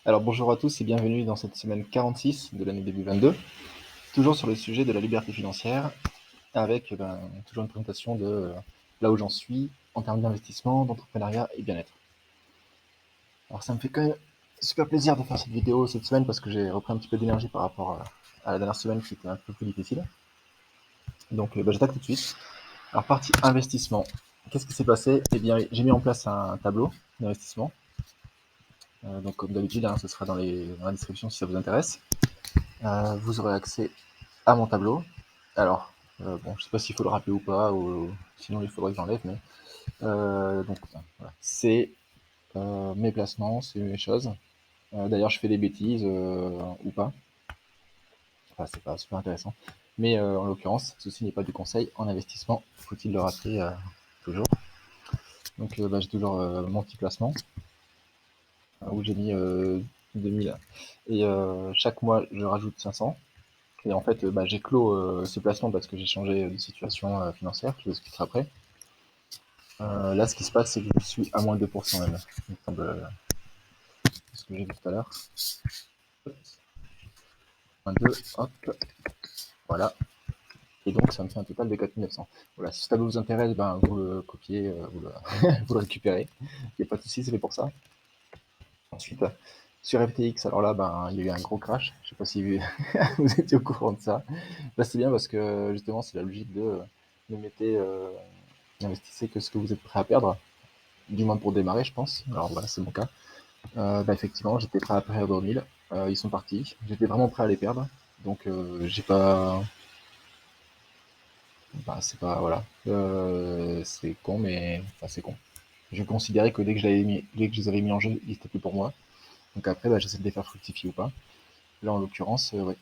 Alors bonjour à tous et bienvenue dans cette semaine 46 de l'année 2022, toujours sur le sujet de la liberté financière, avec toujours une présentation de là où j'en suis en termes d'investissement, d'entrepreneuriat et bien-être. Alors ça me fait quand même super plaisir de faire cette vidéo cette semaine parce que j'ai repris un petit peu d'énergie par rapport à la dernière semaine qui était un peu plus difficile. Donc j'attaque tout de suite. Alors partie investissement. Qu'est-ce qui s'est passé? Eh bien j'ai mis en place un tableau d'investissement. Donc comme d'habitude, ce sera dans la description si ça vous intéresse. Vous aurez accès à mon tableau. Alors, bon, je sais pas s'il faut le rappeler ou pas, ou sinon il faudrait que j'enlève, mais donc voilà. C'est mes placements, c'est mes choses. D'ailleurs, je fais des bêtises ou pas. Enfin, c'est pas super intéressant. Mais en l'occurrence, ceci n'est pas du conseil en investissement, faut-il le rappeler toujours. Donc j'ai toujours mon petit placement où j'ai mis 2000 et chaque mois je rajoute 500. Et en fait, j'ai clos ce placement parce que j'ai changé de situation financière, je vous expliquerai après. Là, ce qui se passe, c'est que je suis à moins de 2% même. Il me semble, ce que j'ai vu tout à l'heure. Moins 2, hop, voilà. Et donc, ça me fait un total de 4900. Voilà, si ça vous intéresse, vous le copiez, vous le récupérez. Il n'y a pas de souci, c'est fait pour ça. Ensuite, sur FTX, alors là, il y a eu un gros crash. Je sais pas si vous étiez au courant de ça. Là, c'est bien parce que justement, c'est la logique de ne mettez, investissez que ce que vous êtes prêt à perdre, du moins pour démarrer, je pense. Alors voilà, c'est mon cas. Effectivement, j'étais prêt à perdre 1000. Ils sont partis. J'étais vraiment prêt à les perdre. Donc, j'ai pas. C'est pas. Voilà. C'est con, mais. Enfin, c'est con. Je considérais que dès que dès que je les avais mis en jeu, ils étaient plus pour moi. Donc après, j'essaie de les faire fructifier ou pas. Là, en l'occurrence, ouais.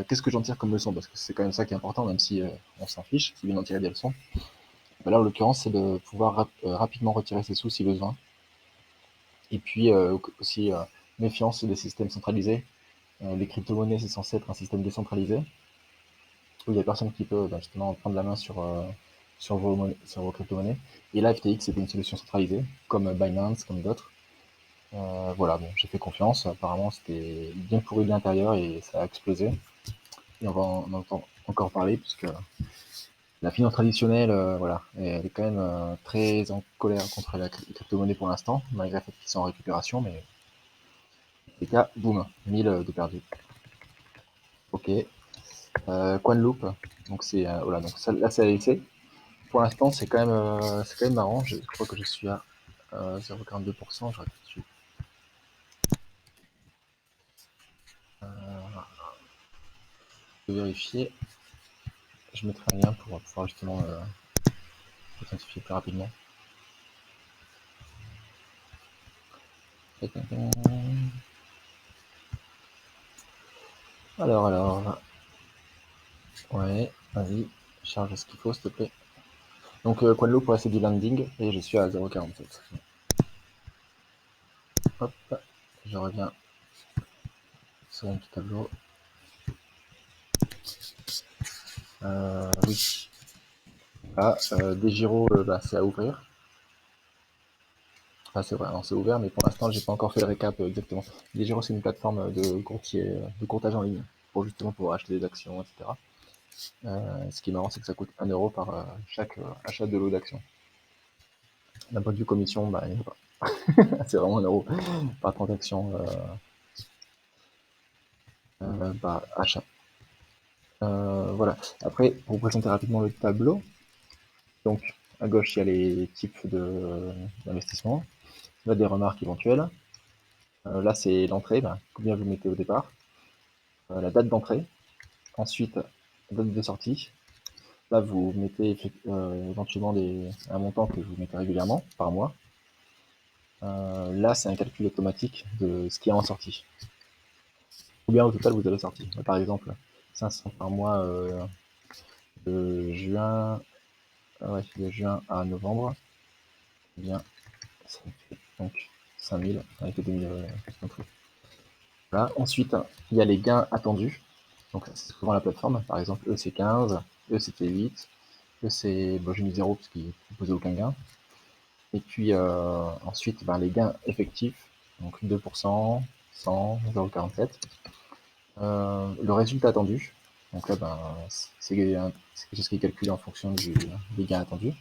Qu'est-ce que j'en tire comme leçon? Parce que c'est quand même ça qui est important, même si on s'en fiche, c'est bien d'en tirer des leçons. Là, en l'occurrence, c'est de pouvoir rapidement retirer ses sous si besoin. Et puis aussi, méfiance des systèmes centralisés. Les crypto-monnaies, c'est censé être un système décentralisé où il n'y a personne qui peut justement prendre la main sur vos crypto-monnaies. Et là, FTX, c'était une solution centralisée, comme Binance, comme d'autres. Voilà, bon, j'ai fait confiance. Apparemment, c'était bien pourri de l'intérieur et ça a explosé. Et on va en entendre encore parler, puisque la finance traditionnelle, voilà, elle est quand même très en colère contre la crypto-monnaie pour l'instant, malgré le fait qu'ils sont en récupération, mais les cas, boum, 1000 de perdu. Ok. Quanloop, donc c'est voilà, donc ça, là c'est à laisser. Pour l'instant, c'est quand même marrant. Je crois que je suis à 0,42%. Je vais vérifier. Je mettrai un lien pour pouvoir justement authentifier plus rapidement. Alors, ouais, vas-y, charge ce qu'il faut, s'il te plaît. Donc, Quanloop, ouais, c'est du landing et je suis à 0,47. Hop, je reviens sur mon petit tableau. Oui, là, des gyros, c'est à ouvrir. Enfin, c'est vrai, c'est ouvert, mais pour l'instant, j'ai pas encore fait le récap exactement. Digiro, c'est une plateforme de courtier, de courtage en ligne, pour justement pouvoir acheter des actions, etc. Ce qui est marrant, c'est que ça coûte 1 € par chaque achat de lot d'actions. D'un point de vue commission, il n'y a pas. C'est vraiment 1 € par transaction par achat. Voilà. Après, pour vous présenter rapidement le tableau, donc à gauche, il y a les types d'investissement. Là, des remarques éventuelles. Là, c'est l'entrée, combien vous mettez au départ. La date d'entrée. Ensuite, date de sortie. Là, vous mettez éventuellement un montant que vous mettez régulièrement par mois. Là, c'est un calcul automatique de ce qu'il y a en sortie. Combien au total vous avez sorti? Par exemple, 500 par mois de juin, ouais, de juin à novembre. Eh bien, ça fait donc 5000 avec les 2000 entrées. Voilà. Ensuite, il y a les gains attendus. Donc, c'est souvent la plateforme. Par exemple, eux, c'est 15, eux, c'était 8. Eux, c'est, bon, j'ai mis 0 parce qu'ils ne proposaient aucun gain. Et puis ensuite, les gains effectifs, donc 2%, 100, 0,47. Le résultat attendu, donc là, ben, c'est quelque chose qui est calculé en fonction des gains attendus.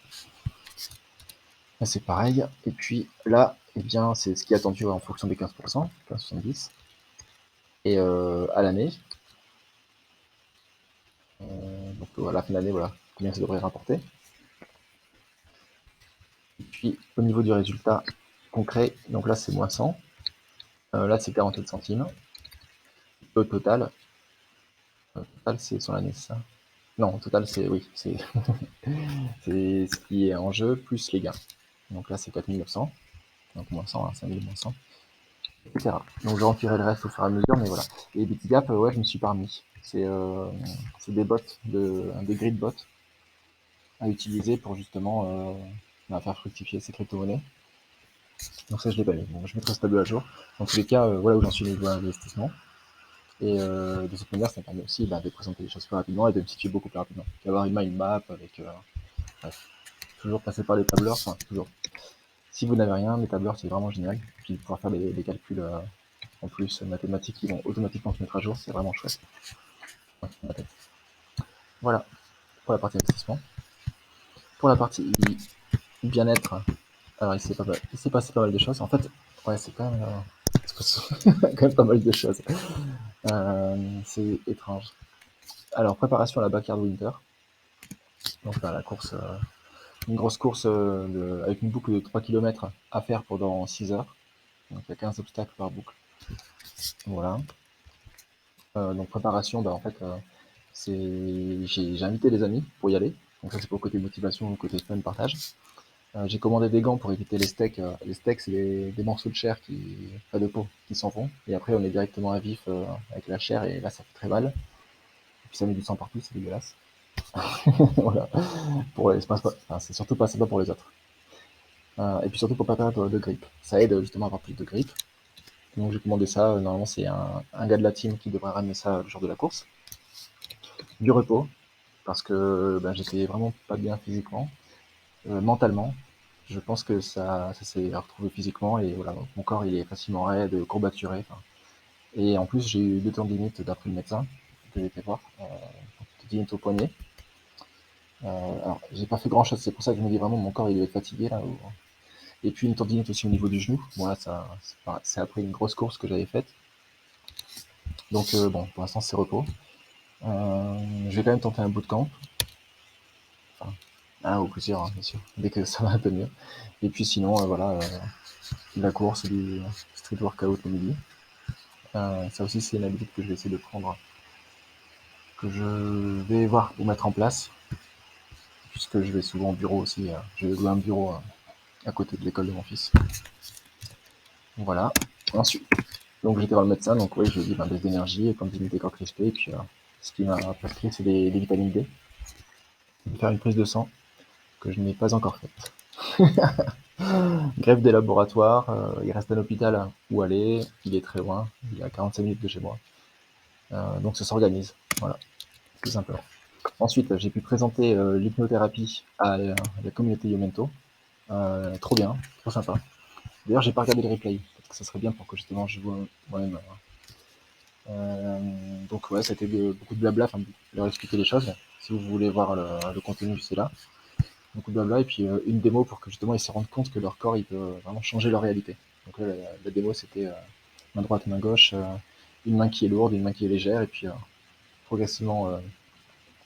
Là, c'est pareil. Et puis là, eh bien, c'est ce qui est attendu en fonction des 15%, 15,70. Et à l'année, donc à la fin de l'année, voilà, combien ça devrait rapporter. Et puis au niveau du résultat concret, donc là c'est moins 100, là c'est 48 centimes. Au total, c'est sur l'année, ça. Non, au total c'est, oui, c'est c'est ce qui est en jeu plus les gains. Donc là c'est 4900, donc moins 100, hein, 5000 moins 100, etc. Donc je remplirai le reste au fur et à mesure, mais voilà. Et Bitgap, ouais, je me suis pas remis. C'est des bots, des grid bots à utiliser pour justement faire fructifier ces crypto-monnaies. Donc ça, je l'ai pas mis. Bon, je mettrai ce tableau à jour. Dans tous les cas, voilà où j'en suis niveau investissement. Et de cette manière, ça me permet aussi de présenter les choses plus rapidement et de me situer beaucoup plus rapidement. D'avoir une mind map avec... bref, toujours passer par les tableurs, enfin, toujours. Si vous n'avez rien, les tableurs, c'est vraiment génial. Puis de pouvoir faire des calculs en plus mathématiques qui vont automatiquement se mettre à jour, c'est vraiment chouette. Voilà, pour la partie investissement. Pour la partie bien-être, alors il s'est passé pas mal de choses. En fait, ouais, c'est quand même, quand même pas mal de choses. C'est étrange. Alors, préparation à la Backyard Winter. Donc la course, une grosse course avec une boucle de 3 km à faire pendant 6 heures. Donc il y a 15 obstacles par boucle. Voilà. Donc préparation, en fait, j'ai invité des amis pour y aller. Donc ça c'est pour le côté motivation, le côté fun, partage. J'ai commandé des gants pour éviter les steaks. Les steaks, c'est des morceaux de chair pas de peau, qui s'en vont. Et après, on est directement à vif avec la chair et là, ça fait très mal. Et puis ça met du sang partout, c'est dégueulasse. Voilà. C'est surtout pas sympa pour les autres. Et puis surtout pour pas perdre de grippe. Ça aide justement à avoir plus de grippe. Donc j'ai commandé ça. Normalement, c'est un gars de la team qui devrait ramener ça le jour de la course. Du repos, parce que j'étais vraiment pas bien physiquement. Mentalement, je pense que ça s'est retrouvé physiquement et voilà, mon corps il est facilement raide, courbaturé. Et en plus, j'ai eu 2 tendinites d'après le médecin que j'ai été voir, tendinite au poignet. Alors, j'ai pas fait grand chose, c'est pour ça que je me dis vraiment mon corps il doit être fatigué là. Et puis une tendinite aussi au niveau du genou. Bon là, c'est après une grosse course que j'avais faite. Donc bon, pour l'instant c'est repos. Je vais quand même tenter un bootcamp. Enfin, un ou plusieurs, hein, bien sûr, dès que ça va un peu mieux. Et puis sinon, voilà, la course, du street workout le midi. Ça aussi, c'est une habitude que je vais essayer de prendre, que je vais voir pour mettre en place, puisque je vais souvent au bureau aussi. Je vais louer un bureau à côté de l'école de mon fils. Voilà. Ensuite, donc j'étais voir le médecin, donc oui, je lui ai dit baisse d'énergie, quantité corps crispé, et puis ce qu'il m'a prescrit, c'est des vitamines D. Faire une prise de sang, que je n'ai pas encore faite. Grève des laboratoires, il reste un hôpital où aller, il est très loin, il est à 45 minutes de chez moi. Donc ça s'organise, voilà, tout simplement. Ensuite, j'ai pu présenter l'hypnothérapie à la communauté Yomento. Trop bien, trop sympa. D'ailleurs, j'ai pas regardé le replay, parce que ça serait bien pour que justement je vois moi-même. Donc ouais, c'était beaucoup de blabla, enfin, leur expliquer les choses. Si vous voulez voir le contenu, c'est là. Beaucoup de blabla, et puis une démo pour que justement ils se rendent compte que leur corps, il peut vraiment changer leur réalité. Donc là, la démo, c'était main droite, main gauche, une main qui est lourde, une main qui est légère, et puis progressivement,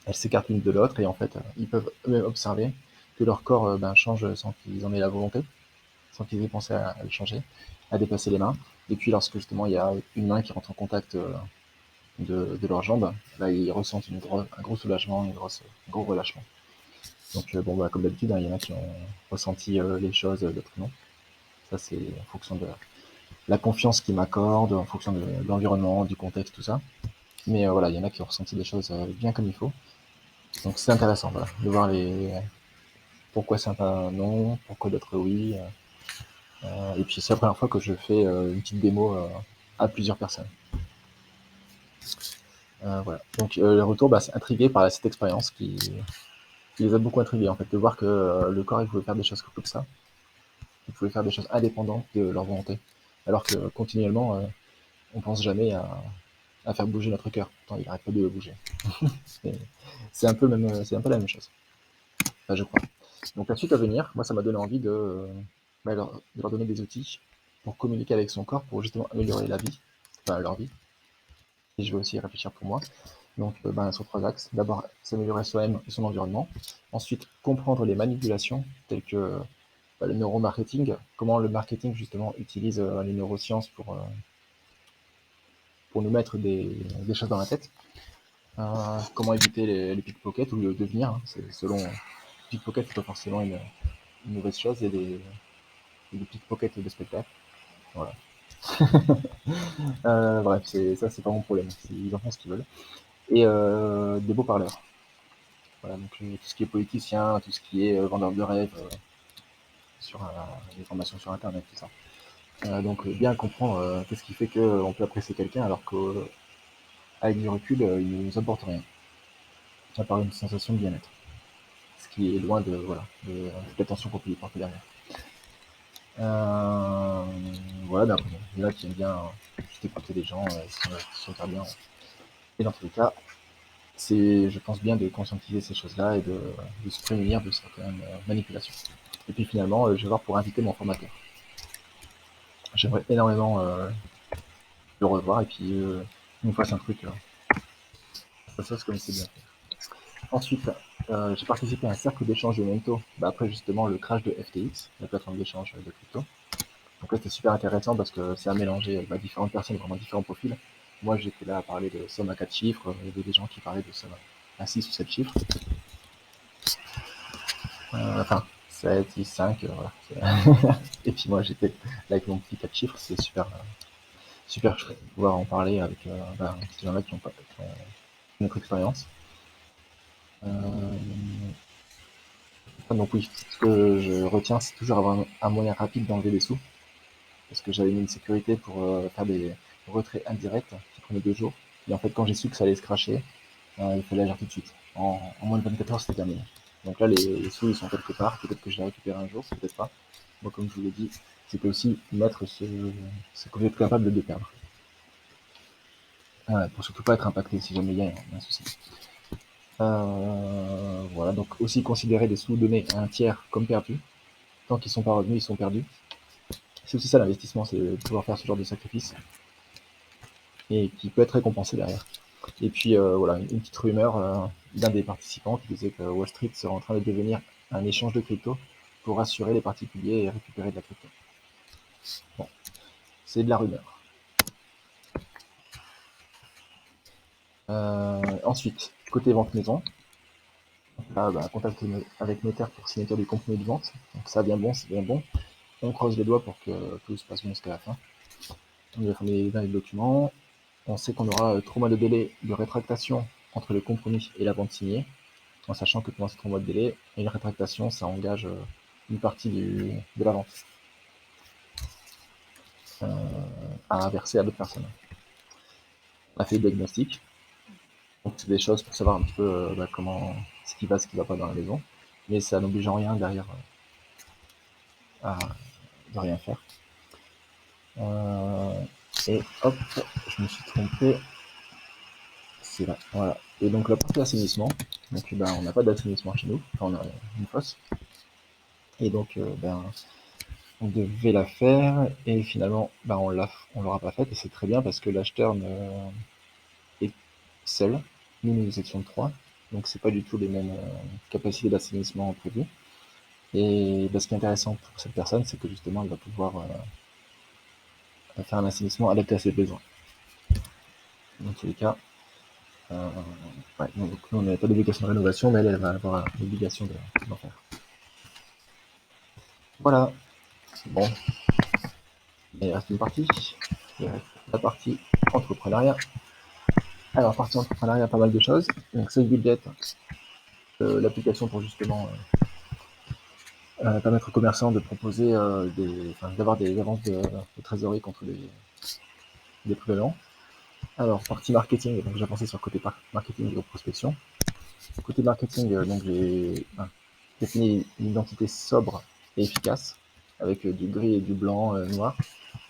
elles s'écartent l'une de l'autre, et en fait, ils peuvent eux-mêmes observer que leur corps change sans qu'ils en aient la volonté, sans qu'ils aient pensé à le changer, à déplacer les mains. Et puis lorsque justement il y a une main qui rentre en contact de leurs jambes, là ils ressentent un gros soulagement, un gros relâchement. Donc bon, comme d'habitude, hein, il y en a qui ont ressenti les choses, d'autres non. Ça c'est en fonction de la confiance qu'ils m'accordent, en fonction de l'environnement, du contexte, tout ça. Mais voilà, il y en a qui ont ressenti des choses bien comme il faut. Donc c'est intéressant, voilà, de voir pourquoi certains non, pourquoi d'autres oui. Et puis c'est la première fois que je fais une petite démo à plusieurs personnes. Voilà. Donc le retour, c'est intrigué par cette expérience qui les a beaucoup intrigués en fait, de voir que le corps il pouvait faire des choses comme ça, il pouvait faire des choses indépendantes de leur volonté, alors que continuellement on pense jamais à faire bouger notre cœur. Pourtant, il n'arrête pas de bouger. C'est un peu la même chose. Enfin, je crois. Donc la suite à venir, moi, ça m'a donné envie de leur donner des outils pour communiquer avec son corps, pour justement améliorer la vie, enfin leur vie. Et je vais aussi réfléchir pour moi. Donc sur 3 axes. D'abord, s'améliorer soi-même et son environnement. Ensuite, comprendre les manipulations, telles que le neuromarketing, comment le marketing justement utilise les neurosciences pour nous mettre des choses dans la tête. Comment éviter les pickpockets ou le devenir, hein, c'est selon pickpocket, c'est pas forcément une mauvaise chose, il y a des pickpockets de spectacle. Voilà. Bref, c'est pas mon problème, ils en font ce qu'ils veulent. Et des beaux parleurs. Voilà, donc tout ce qui est politicien, tout ce qui est vendeur de rêves, sur les formations sur internet, tout ça. Donc bien comprendre qu'est-ce qui fait qu'on peut apprécier quelqu'un alors qu'avec du recul, il ne nous apporte rien, à part une sensation de bien-être. Ce qui est loin de toute l'attention qu'on peut y porter derrière. Euh, voilà, ben, après, il y en a qui aiment bien juste écouter les gens, se sentir bien. Et dans tous les cas, c'est, je pense, bien de conscientiser ces choses-là et de se prémunir de certaines manipulations. Et puis finalement, je vais voir pour inviter mon formateur. J'aimerais énormément le revoir et puis nous fasse un truc, ça se fasse comme c'est bien fait. Ensuite, j'ai participé à un cercle d'échange de Mento, après justement le crash de FTX, la plateforme d'échange de crypto. Donc là, c'était super intéressant parce que c'est à mélanger différentes personnes, vraiment différents profils. Moi, j'étais là à parler de sommes à 4 chiffres, il y avait des gens qui parlaient de sommes à 6 ou 7 chiffres. Enfin, 7, 6, 5, voilà. Et puis moi, j'étais là avec mon petit 4 chiffres, c'est super chouette de pouvoir en parler avec ces gens-là qui ont notre expérience. Donc oui, ce que je retiens, c'est toujours avoir un moyen rapide d'enlever des sous, parce que j'avais mis une sécurité pour faire des retraits indirects qui prenaient 2 jours. Et en fait, quand j'ai su que ça allait se cracher, il fallait agir tout de suite. En moins de 24 heures, c'était terminé. Donc là, les sous, ils sont quelque part. Peut-être que je les récupérer un jour, peut-être pas. Moi, comme je vous l'ai dit, c'était aussi mettre ce que vous êtes capable de perdre. Pour surtout pas être impacté si jamais il y a un souci. Voilà, donc aussi considérer des sous donnés à un tiers comme perdus. Tant qu'ils sont pas revenus, ils sont perdus. C'est aussi ça l'investissement, c'est de pouvoir faire ce genre de sacrifice et qui peut être récompensé derrière. Et puis voilà, une petite rumeur d'un des participants qui disait que Wall Street serait en train de devenir un échange de crypto pour rassurer les particuliers et récupérer de la crypto. Bon, c'est de la rumeur. Ensuite, côté vente maison, là, contact avec notaire pour signature du compromis de vente. Donc ça vient bon, c'est bien bon. On croise les doigts pour que tout se passe bon jusqu'à la fin. On va faire les documents. On sait qu'on aura 3 mois de délai de rétractation entre le compromis et la vente signée, en sachant que pendant ces 3 mois de délai, une rétractation, ça engage une partie de la vente à verser à d'autres personnes. On a fait le diagnostic, donc c'est des choses pour savoir un petit peu ce qui va, ce qui va pas dans la maison, mais ça n'oblige en rien derrière de rien faire. Et hop, je me suis trompé. C'est là, voilà. Et donc la partie assainissement, donc on n'a pas d'assainissement chez nous, enfin, on a une fosse. Et donc on devait la faire et finalement on l'aura pas faite et c'est très bien parce que l'acheteur est seul. Nous étions 3, donc c'est pas du tout les mêmes capacités d'assainissement prévues. Et ce qui est intéressant pour cette personne, c'est que justement elle va pouvoir faire un assainissement adapté à ses besoins. Dans tous les cas, ouais, donc nous on n'avait pas d'obligation de rénovation, mais elle va avoir l'obligation d'en faire. Voilà. Bon, il reste une partie. Il reste la partie entrepreneuriat. Alors, partie entrepreneuriat, pas mal de choses. Donc, Save Budget, l'application pour justement permettre aux commerçants de proposer d'avoir des avances de trésorerie contre des prévalents. Alors, partie marketing, donc j'ai pensé sur le côté marketing et prospection. Côté marketing, donc j'ai défini une identité sobre et efficace, avec du gris et du blanc noir.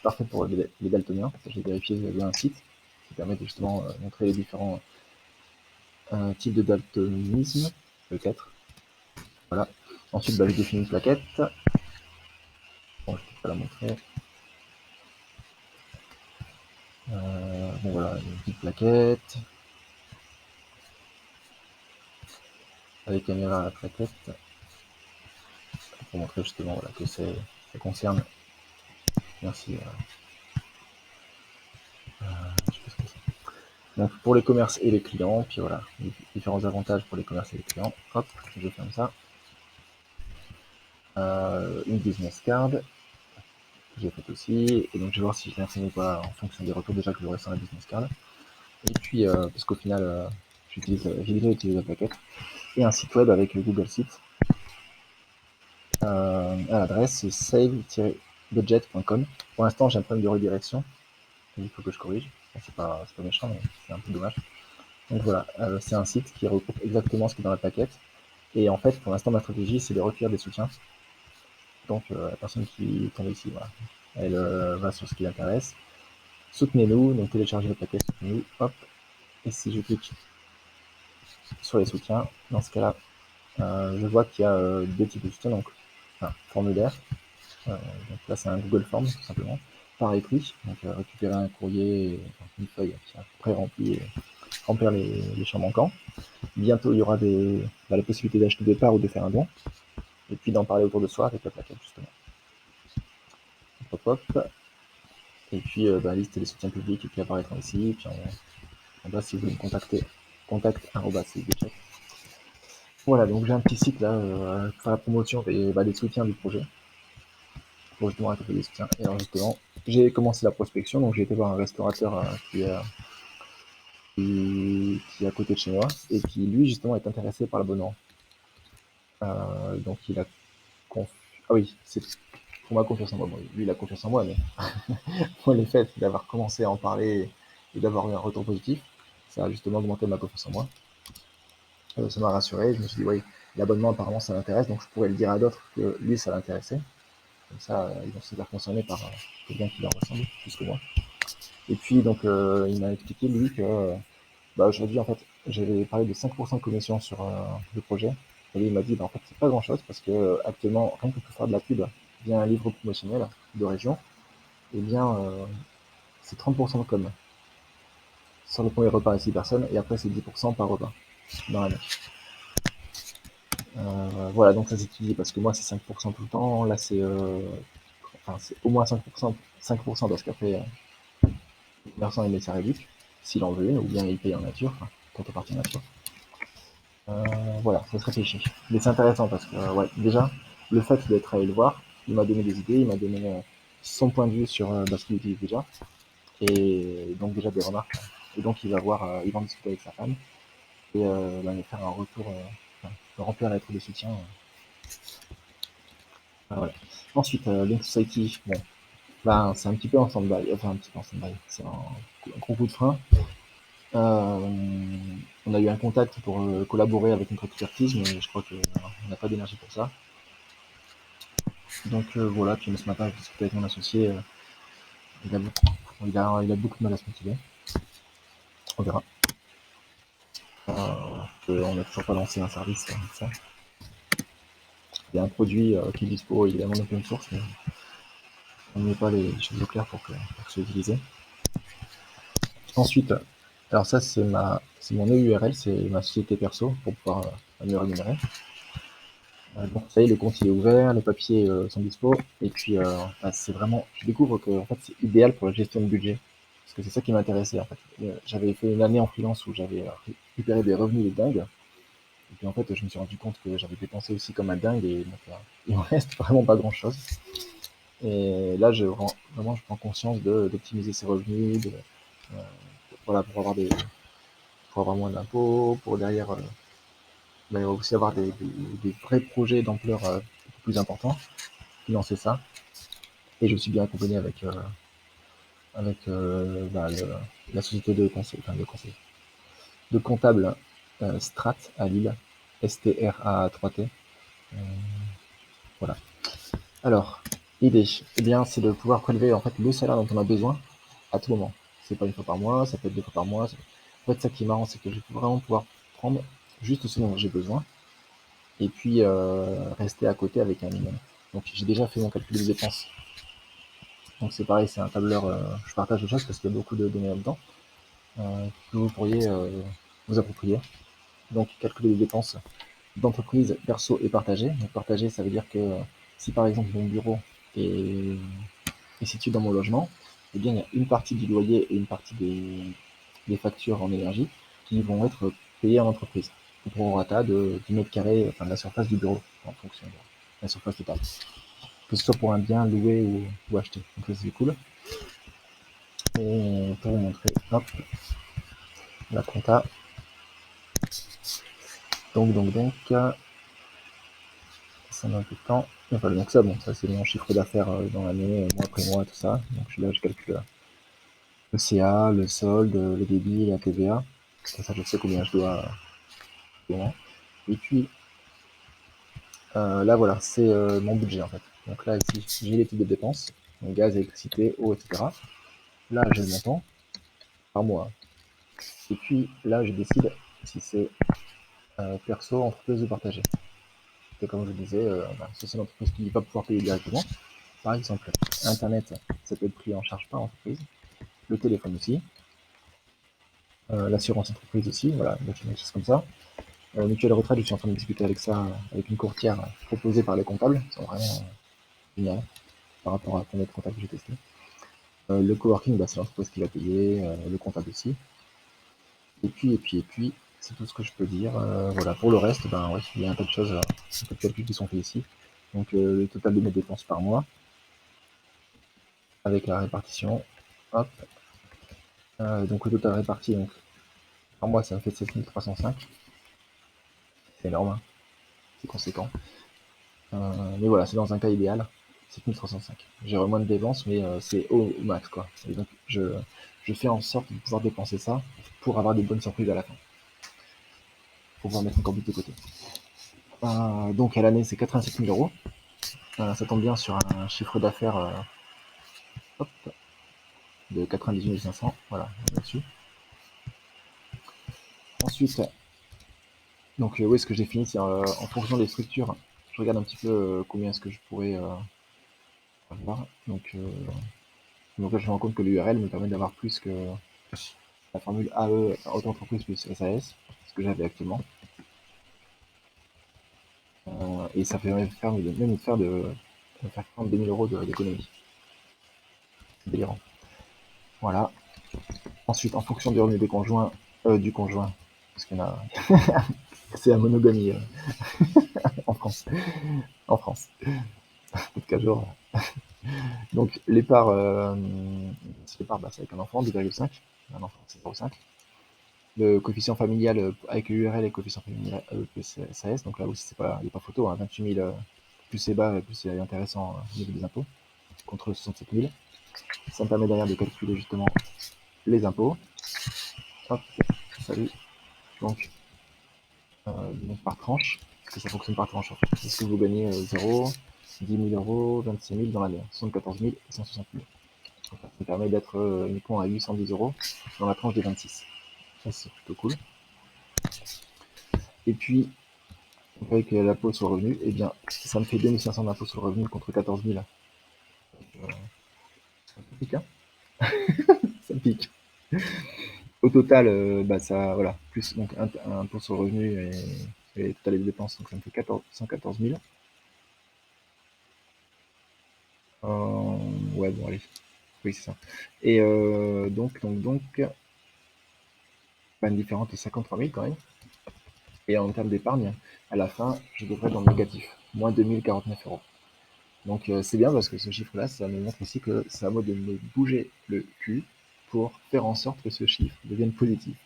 parfait pour les daltoniens. J'ai vérifié via un site qui permet de justement montrer les différents types de daltonisme, peut-être. Voilà. Ensuite, je définis une plaquette. Bon, je ne peux pas la montrer. Bon voilà, une petite plaquette. Avec caméra à la plaquette. Pour montrer justement voilà, que ça concerne. Merci. Je sais pas ce que c'est. Donc pour les commerces et les clients, puis voilà, différents avantages pour les commerces et les clients. Hop, je ferme ça. Une business card que j'ai faite aussi, et donc je vais voir si je l'imprime ou pas en fonction des retours déjà que j'aurai sur la business card. Et puis parce qu'au final, j'ai déjà utilisé la plaquette et un site web avec Google Sites à l'adresse save-budget.com. Pour l'instant, j'ai un problème de redirection, il faut que je corrige. C'est pas méchant, mais c'est un peu dommage. Donc voilà, c'est un site qui regroupe exactement ce qui est dans la plaquette. Et en fait, pour l'instant, ma stratégie, c'est de recueillir des soutiens. Donc la personne qui tombe ici, voilà, elle va sur ce qui l'intéresse. Soutenez-nous, donc téléchargez la plaquette, soutenez-nous, hop. Et si je clique sur les soutiens, dans ce cas-là, je vois qu'il y a deux types de soutien, donc formulaire. Donc là, c'est un Google Form, tout simplement, par écrit. Donc récupérer un courrier, une feuille pré-remplie et remplir les champs manquants. Bientôt, il y aura la possibilité d'acheter des parts ou de faire un don. Et puis d'en parler autour de soi avec la plaquette, justement. Hop, hop. Et puis, liste des soutiens publics qui apparaîtront ici. Et puis en bas, si vous voulez me contacter, contact@cibudget. Voilà, donc j'ai un petit site là pour la promotion des soutiens du projet. Pour justement récolter des soutiens. Et alors justement, j'ai commencé la prospection, donc j'ai été voir un restaurateur qui est à côté de chez moi et qui lui justement est intéressé par l'abonnement. Donc il a ah oui, c'est pour ma confiance en moi. Bon, lui il a confiance en moi, mais moi le fait d'avoir commencé à en parler et d'avoir eu un retour positif, ça a justement augmenté ma confiance en moi. Ça m'a rassuré, je me suis dit oui, l'abonnement apparemment ça l'intéresse, donc je pourrais le dire à d'autres que lui ça l'intéressait. Comme ça, ils vont se faire concerner par quelqu'un qui leur ressemble, plus que moi. Et puis donc il m'a expliqué lui que aujourd'hui en fait j'avais parlé de 5% de commission sur le projet. Et lui il m'a dit en fait c'est pas grand chose parce que actuellement rien que pour faire de la pub via un livre promotionnel de région, et bien c'est 30% de com sur le premier repas à 6 personnes et après c'est 10% par repas dans l'année. Voilà, donc ça s'étudie parce que moi c'est 5% tout le temps, là c'est au moins 5%, 5% parce qu'après le commerçant il met sa réduc s'il en veut une, ou bien il paye en nature, enfin, contrepartie en nature. Voilà, ça se réfléchit. Mais c'est intéressant parce que ouais, déjà, le fait d'être allé le voir, il m'a donné des idées, il m'a donné son point de vue sur ce qu'il utilise déjà, et donc déjà des remarques. Et donc il va il va en discuter avec sa femme et me faire un retour, remplir la lettre de soutien. Voilà. Ensuite, Link Society, bon, là c'est un petit peu en stand-by, enfin un petit peu en stand-by, c'est un gros coup de frein. On a eu un contact pour collaborer avec notre expertise, mais je crois qu'on n'a pas d'énergie pour ça. Donc voilà, puis ce matin, j'ai discuté avec mon associé, il a beaucoup de mal à se motiver. On verra. On n'a toujours pas lancé un service comme ça. Il y a un produit qui est dispo évidemment en open source, mais on ne met pas les choses au clair pour que ce soit utilisé. Ensuite, alors ça c'est mon EURL, c'est ma société perso pour pouvoir me rémunérer. Donc ça y est, le compte il est ouvert, les papiers sont dispo, et puis c'est vraiment, je découvre que en fait c'est idéal pour la gestion de budget, parce que c'est ça qui m'intéressait en fait. J'avais fait une année en freelance où j'avais récupéré des revenus de dingue, et puis en fait je me suis rendu compte que j'avais dépensé aussi comme un dingue, et donc il me reste vraiment pas grand chose. Et là vraiment je prends conscience d'optimiser ses revenus, voilà, pour avoir moins d'impôts, pour derrière aussi avoir des vrais projets d'ampleur beaucoup plus importants, financer ça. Et je suis bien accompagné avec la société de conseil, de comptable Strat à Lille, STRA3T. Voilà. Alors, L'idée, eh bien, c'est de pouvoir prélever en fait le salaire dont on a besoin à tout moment. C'est pas une fois par mois, ça peut être deux fois par mois. En fait, ça qui est marrant, c'est que je vais vraiment pouvoir prendre juste ce dont j'ai besoin et puis rester à côté avec un minimum. Donc j'ai déjà fait mon calcul des dépenses. Donc c'est pareil, c'est un tableur, je partage les choses parce qu'il y a beaucoup de données là-dedans que vous pourriez vous approprier. Donc calculer les dépenses d'entreprise, perso et partagé. Donc partagé, ça veut dire que si par exemple mon bureau est, est situé dans mon logement, eh bien il y a une partie du loyer et une partie des factures en énergie qui vont être payées en entreprise. Pour rata du mètre carré, enfin de la surface du bureau, en fonction de la surface totale. Que ce soit pour un bien loué ou acheté. Donc ça c'est cool. Et pour vous montrer, hop, la compta. Donc, ça met un peu de temps. Enfin, donc ça, bon, ça c'est mon chiffre d'affaires dans l'année, mois après mois, tout ça. Donc là, je calcule le CA, le solde, le débit, la TVA. Comme ça, je sais combien je dois payer. Et puis, là, voilà, c'est mon budget en fait. Donc là, ici, j'ai les types de dépenses, donc gaz, électricité, eau, etc. Là, j'ai le montant par mois. Et puis là, je décide si c'est perso, entreprise ou partagé. Et comme je vous disais, si c'est une entreprise qui ne va pas pouvoir payer directement, par exemple, Internet, ça peut être pris en charge par l'entreprise, le téléphone aussi, l'assurance entreprise aussi, voilà, donc des choses comme ça. Mutuelle retraite, je suis en train de discuter avec ça, avec une courtière proposée par les comptables, c'est vraiment génial par rapport à combien de comptables que j'ai testé. Le coworking, bah, c'est l'entreprise qui va payer, le comptable aussi. Et puis, c'est tout ce que je peux dire. Voilà, pour le reste, ben ouais, il y a un tas de choses, un tas de calculs qui sont faits ici. Donc le total de mes dépenses par mois, avec la répartition. Hop. Donc le total réparti, donc, par mois, ça me fait 7305. C'est énorme, hein, c'est conséquent. Mais voilà, c'est dans un cas idéal, 7305. J'aurai moins de dépenses, mais c'est au max, quoi. Et donc je fais en sorte de pouvoir dépenser ça pour avoir des bonnes surprises à la fin. Pour pouvoir mettre encore plus de côté. Donc à l'année, c'est 87 000 euros. Ça tombe bien sur un chiffre d'affaires hop, de 98 500. Voilà, là-dessus. Ensuite, donc où est-ce que j'ai fini? C'est en fonction des structures. Je regarde un petit peu combien est-ce que je pourrais avoir. Donc là, je me rends compte que l'URL me permet d'avoir plus que la formule AE, auto-entreprise plus SAS, ce que j'avais actuellement. Et ça permet même de faire prendre 2000 euros d'économie. C'est délirant. Voilà. Ensuite, en fonction du revenu des conjoints, du conjoint, parce qu'il y en a, c'est la monogamie en France. En France. Peut-être qu'à jour. Donc, l'épargne, bah, c'est avec un enfant, 2,5. Un enfant, c'est 0,5. Le coefficient familial avec l'URL et le coefficient familial plus SAS, donc là aussi, il n'y a pas photo, hein, 28 000, plus c'est bas, plus c'est intéressant au niveau des impôts, contre 67 000. Ça me permet derrière de calculer justement les impôts. Hop, salut. Donc, par tranche, parce que ça fonctionne par tranche en fait. Est-ce que vous gagnez 0, 10 000 euros, 26 000 dans l'année, 74 000 et 160 000. Donc, ça permet d'être uniquement à 810 euros dans la tranche des 26. Ça, c'est plutôt cool. Et puis, avec l'impôt sur le revenu, eh bien, ça me fait 2500 d'impôt sur le revenu contre 14 000. Ça me pique, hein. Ça me pique. Au total, bah, ça, voilà, plus donc un impôt sur le revenu et total des dépenses, donc ça me fait 114 000. Ouais, bon, allez. Oui, c'est ça. Et donc, bah, une différence de 53 000 quand même. Et en termes d'épargne, à la fin, je devrais être dans le négatif, moins 2049 euros. Donc c'est bien parce que ce chiffre-là, ça me montre aussi que c'est à moi de me bouger le cul pour faire en sorte que ce chiffre devienne positif.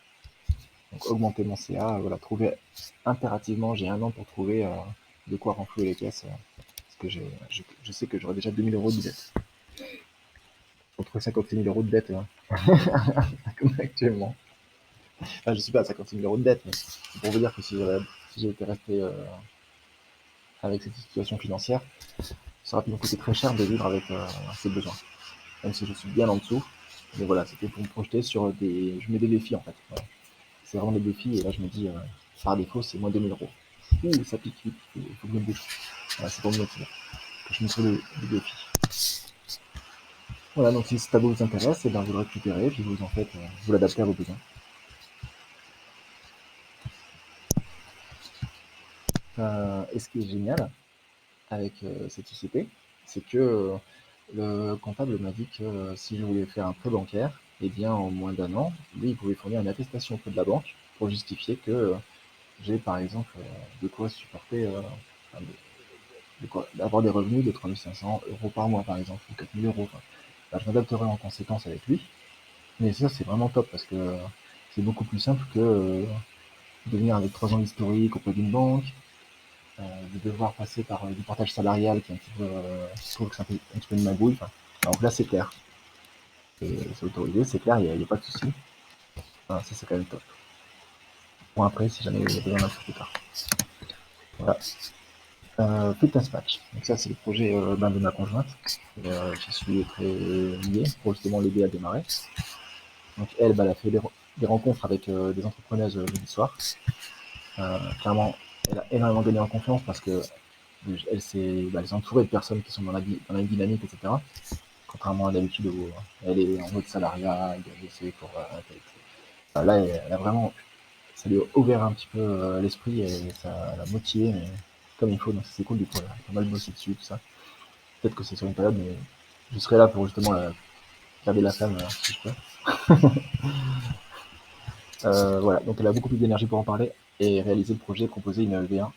Donc augmenter mon CA, voilà, trouver impérativement, j'ai un an pour trouver de quoi renflouer les caisses. Parce que je sais que j'aurai déjà 2000 euros de dette. Contre 56 000 euros de dette, hein, comme actuellement. Enfin, je suis pas à 56 000 euros de dette, mais c'est pour vous dire que si j'étais resté avec cette situation financière, ça aurait pu me coûter très cher de vivre avec ces besoins, même si je suis bien en dessous. Mais voilà, c'était pour me projeter sur des. Je mets des défis en fait. Voilà. C'est vraiment des défis, et là je me dis, par défaut, c'est moins 2000 euros. Ouh, ça pique vite, il faut que je me bouge. Voilà, c'est pour me motiver que je me trouve des défis. Voilà, donc si ce tableau vous intéresse, et bien vous le récupérez, puis vous en faites, vous l'adaptez à vos besoins. Et ce qui est génial avec cette société, c'est que le comptable m'a dit que si je voulais faire un prêt bancaire, eh bien en moins d'un an, lui, il pouvait fournir une attestation auprès de la banque pour justifier que j'ai par exemple de quoi supporter, enfin, de quoi, d'avoir des revenus de 3500 € par mois par exemple, ou 4000 €. Enfin, bah, je m'adapterai en conséquence avec lui. Mais ça, c'est vraiment top parce que c'est beaucoup plus simple que de venir avec 3 ans d'historique auprès d'une banque, de devoir passer par du portage salarial qui est un petit peu, je trouve que c'est un petit peu une magouille. Enfin, alors là, c'est clair. C'est autorisé, c'est clair, il n'y a pas de souci. Voilà, ça, c'est quand même top. Bon, après, si jamais il y a besoin d'un truc plus tard. Voilà. Fitness Match. Donc ça, c'est le projet de ma conjointe. Je suis très lié pour justement l'aider à démarrer. Donc elle, bah, elle a fait des rencontres avec des entrepreneuses jeudi soir. Clairement, elle a énormément gagné en confiance parce que elle s'est entourée de personnes qui sont dans la même dynamique, etc. Contrairement à d'habitude où elle est en mode salariat, elle essaie pour là, elle a vraiment, ça lui a ouvert un petit peu l'esprit et ça l'a motivé, mais comme il faut, donc c'est cool du coup, elle a pas mal bossé dessus, tout ça. Peut-être que c'est sur une période, mais je serai là pour justement garder la flamme si je peux. Voilà, donc elle a beaucoup plus d'énergie pour en parler et réaliser le projet, proposer une V1.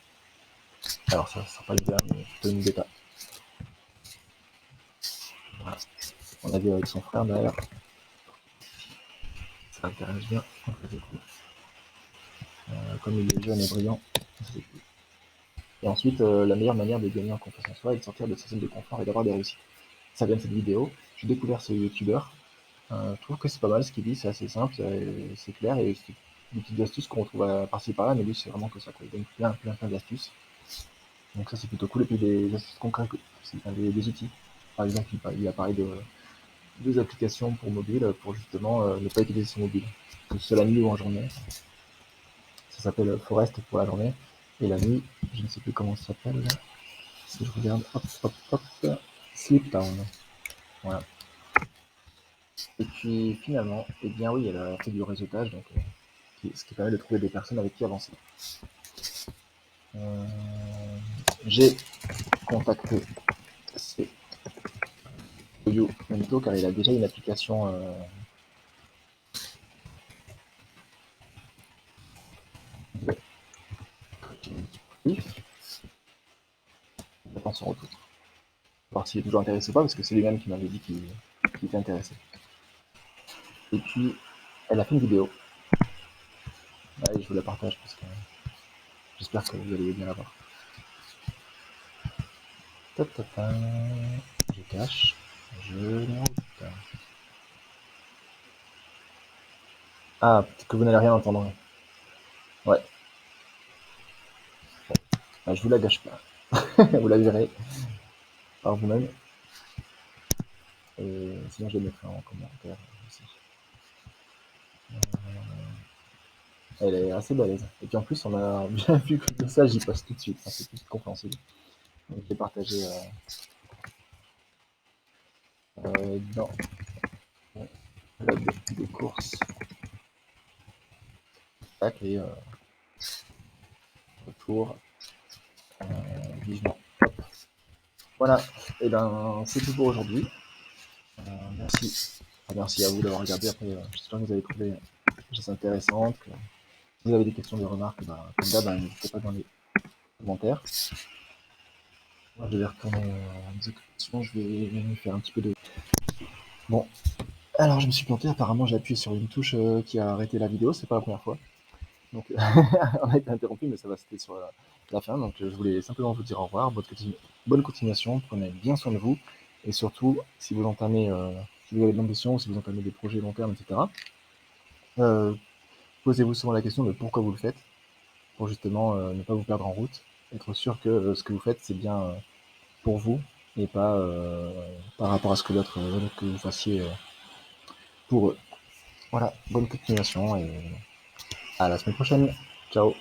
Alors ça ne sera pas une V1, mais plutôt une bêta. Voilà. On a vu avec son frère d'ailleurs. Ça intéresse bien. Comme il est jeune et brillant, c'est cool. Et ensuite, la meilleure manière de gagner en confiance en soi est de sortir de sa zone de confort et d'avoir des réussites. Ça vient de cette vidéo. J'ai découvert ce youtubeur. Je trouve que c'est pas mal ce qu'il dit, c'est assez simple, c'est clair et c'est des petites astuces qu'on retrouve par-ci par-là, mais lui c'est vraiment que ça, quoi. Il donne plein d'astuces. Donc ça c'est plutôt cool. Et puis des astuces concrètes, des outils. Par exemple, il a parlé de deux applications pour mobile pour justement ne pas utiliser son mobile, que ce soit la nuit ou en journée. Ça s'appelle Forest pour la journée. Et la nuit, je ne sais plus comment ça s'appelle. Si je regarde, hop, Sleep Town. Voilà. Et puis finalement, eh bien oui, elle a fait du réseautage, donc ce qui permet de trouver des personnes avec qui avancer. Euh, j'ai contacté You Mento car il a déjà une application. J'attends son retour. Voir s'il est toujours intéressé ou pas, parce que c'est lui-même qui m'avait dit qu'il était intéressé. Et puis, elle a fait une vidéo. Allez, je vous la partage parce que j'espère que vous allez bien la voir. Je cache. Je monte. Ah, peut-être que vous n'allez rien entendre. Ouais, bah, je vous la gâche pas. Vous la verrez par vous-même. Et sinon, je la mettrai en commentaire aussi. Elle est assez balèze. Et puis en plus, on a bien vu que ça, j'y passe tout de suite. Enfin, c'est tout compréhensible. Donc, je l'ai partagé dans mon club de course. Tac, et retour vivement. Hop. Voilà. Et ben, c'est tout pour aujourd'hui. Merci. Enfin, merci à vous d'avoir regardé. Après, j'espère que vous avez trouvé des choses intéressantes. Que si vous avez des questions, des remarques, comme d'hab, n'hésitez pas dans les commentaires. Moi, je vais retourner à mes occupations. Je vais faire un petit peu de. Bon, alors je me suis planté. Apparemment, j'ai appuyé sur une touche qui a arrêté la vidéo. C'est pas la première fois. Donc, on a été interrompu, mais ça va, c'était sur la fin. Donc, je voulais simplement vous dire au revoir. Bonne continuation. Prenez bien soin de vous. Et surtout, si vous entamez, si vous avez de l'ambition, si vous entamez des projets long terme, etc., euh, posez-vous souvent la question de pourquoi vous le faites, pour justement ne pas vous perdre en route, être sûr que ce que vous faites, c'est bien pour vous et pas par rapport à ce que d'autres que vous fassiez pour eux. Voilà, bonne continuation et à la semaine prochaine. Ciao.